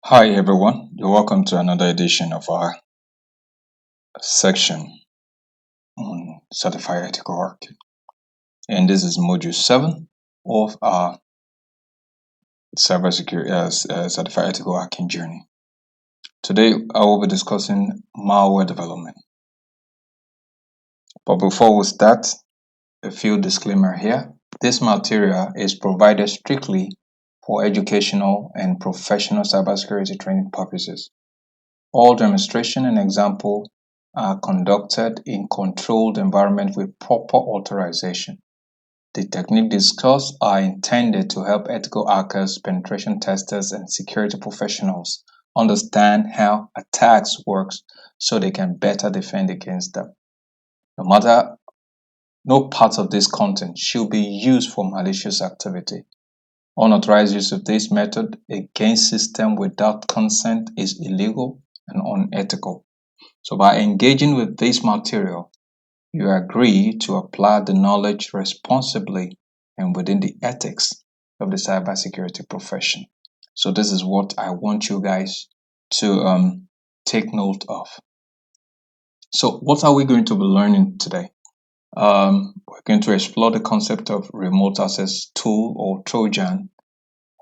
Hi everyone, you're welcome to another edition of our section on certified ethical hacking. And this is module 7 of our cybersecurity certified ethical hacking journey. Today I will be discussing malware development. But before we start, a few disclaimer here. This material is provided strictly for educational and professional cybersecurity training purposes. All demonstration and example are conducted in controlled environment with proper authorization. The techniques discussed are intended to help ethical hackers, penetration testers, and security professionals understand how attacks work so they can better defend against them. No part of this content should be used for malicious activity. Unauthorized use of this method against system without consent is illegal and unethical. So by engaging with this material, you agree to apply the knowledge responsibly and within the ethics of the cybersecurity profession. So this is what I want you guys to take note of. So what are we going to be learning today? We're going to explore the concept of remote access tool or Trojan,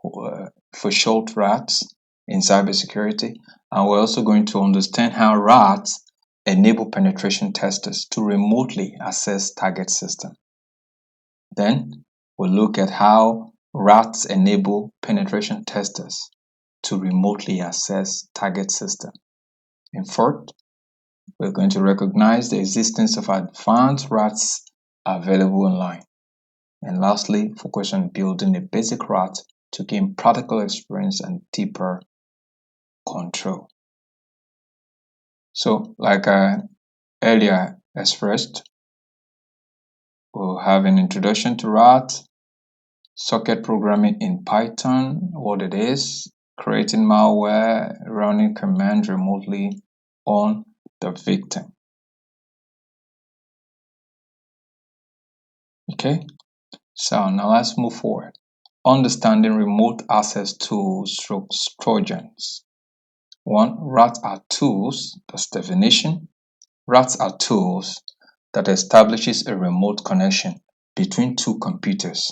for short RATs in cybersecurity. And we're also going to understand how RATs enable penetration testers to remotely access target system. Then we'll look at how RATs enable penetration testers to remotely access target system. In fourth, we're going to recognize the existence of advanced RATs available online. And lastly, focus on building a basic RAT to gain practical experience and deeper control. So, like I earlier expressed, we'll have an introduction to RAT, socket programming in Python, what it is, creating malware, running commands remotely on the victim. Okay, so now let's move forward. Understanding remote access tools through Trojans. One, RAT are tools, that's definition. RATs are tools that establishes a remote connection between two computers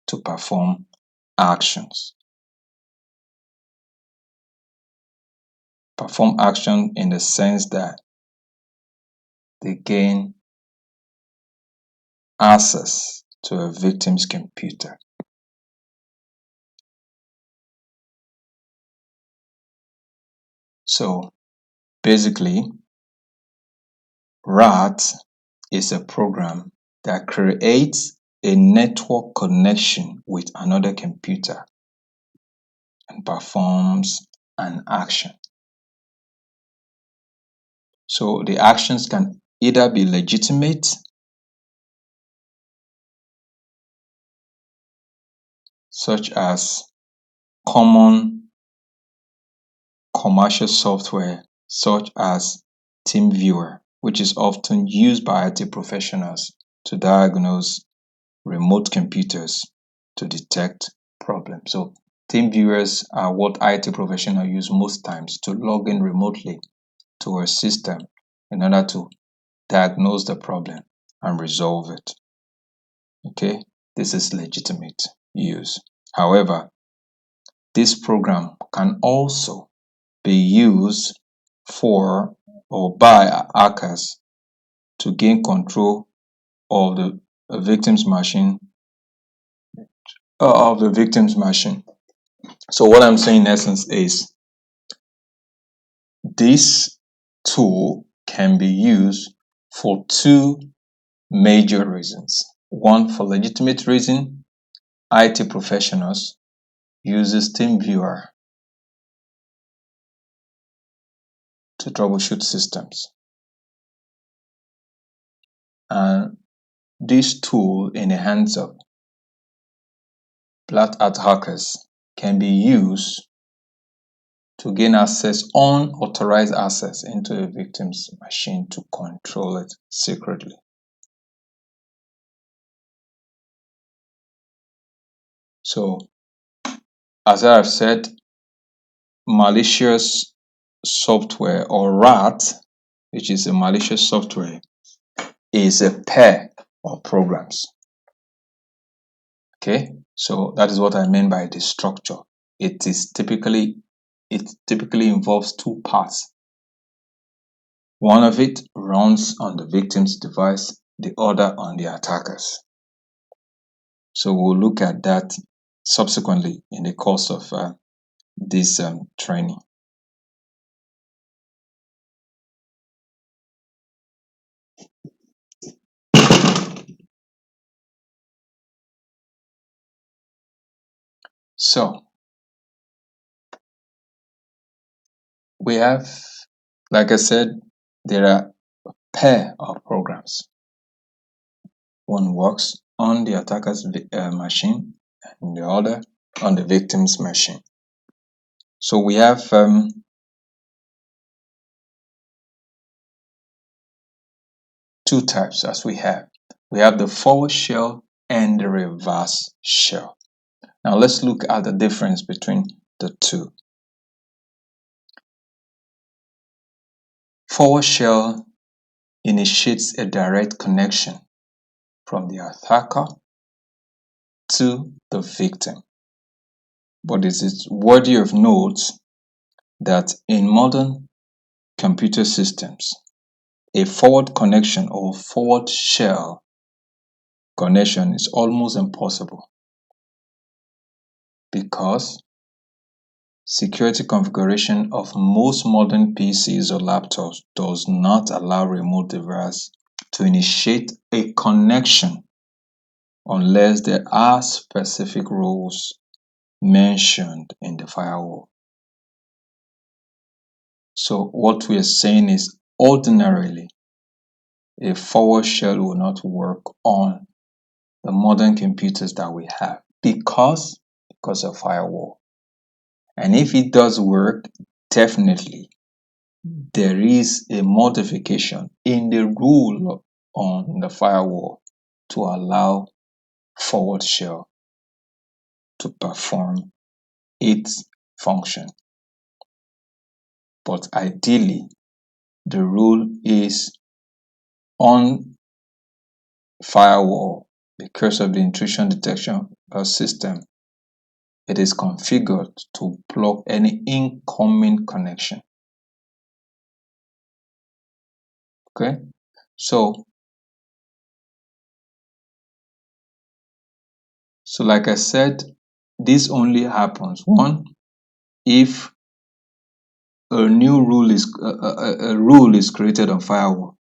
to perform actions. Perform action in the sense that they gain access to a victim's computer. So basically, RAT is a program that creates a network connection with another computer and performs an action. So the actions can either be legitimate, such as common commercial software such as TeamViewer, which is often used by IT professionals to diagnose remote computers to detect problems. So TeamViewers are what IT professionals use most times to log in remotely to a system in order to diagnose the problem and resolve it. Okay, this is legitimate use. However, this program can also be used for or by hackers to gain control of the victim's machine So what I'm saying in essence is this tool can be used for two major reasons. One, for legitimate reason, IT professionals uses TeamViewer to troubleshoot systems. And this tool in the hands of black hat hackers can be used to gain unauthorized access into a victim's machine to control it secretly. So, as I have said, malicious software, or RAT, which is a malicious software, is a pair of programs. Okay, so that is what I mean by the structure. It typically involves two parts. One of it runs on the victim's device, the other on the attacker's. So we'll look at that subsequently in the course of this training. So we have, like I said, there are a pair of programs. One works on the attacker's machine and the other on the victim's machine. So we have two types as we have. We have the forward shell and the reverse shell. Now let's look at the difference between the two. Forward shell initiates a direct connection from the attacker to the victim. But it is worthy of note that in modern computer systems, a forward connection or forward shell connection is almost impossible because security configuration of most modern PCs or laptops does not allow remote device to initiate a connection unless there are specific rules mentioned in the firewall. So what we are saying is ordinarily a forward shell will not work on the modern computers that we have because of firewall. And if it does work, definitely there is a modification in the rule on the firewall to allow forward shell to perform its function. But ideally, the rule is on firewall because of the intrusion detection system. It is configured to block any incoming connection. Okay, so like I said, this only happens one if a new rule is a rule is created on firewall,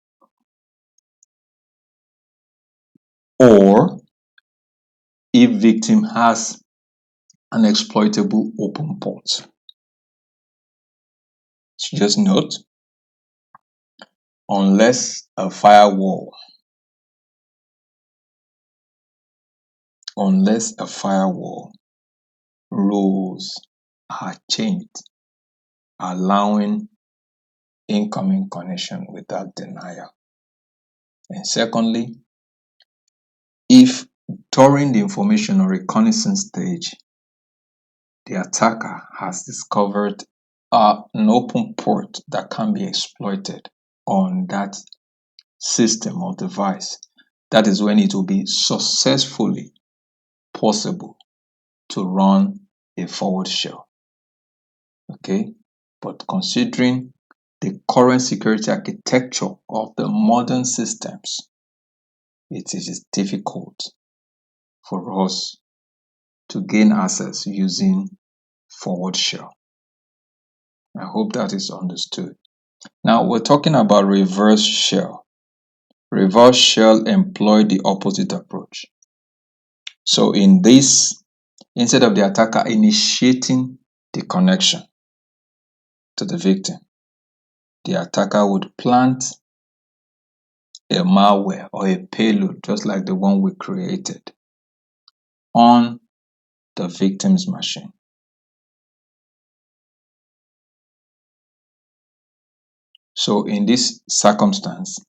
or if victim has an exploitable open port. Just note, unless a firewall rules are changed, allowing incoming connection without denial. And secondly, if during the information or reconnaissance stage, the attacker has discovered an open port that can be exploited on that system or device, that is when it will be successfully possible to run a forward shell. Okay, but considering the current security architecture of the modern systems, it is difficult for us to gain access using forward shell. I hope that is understood. Now we're talking about reverse shell. Reverse shell employ the opposite approach. So in this, instead of the attacker initiating the connection to the victim, the attacker would plant a malware or a payload, just like the one we created, on the victim's machine. So in this circumstance,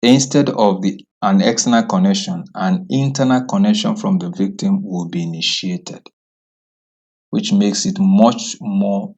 instead of an external connection, an internal connection from the victim will be initiated, which makes it much more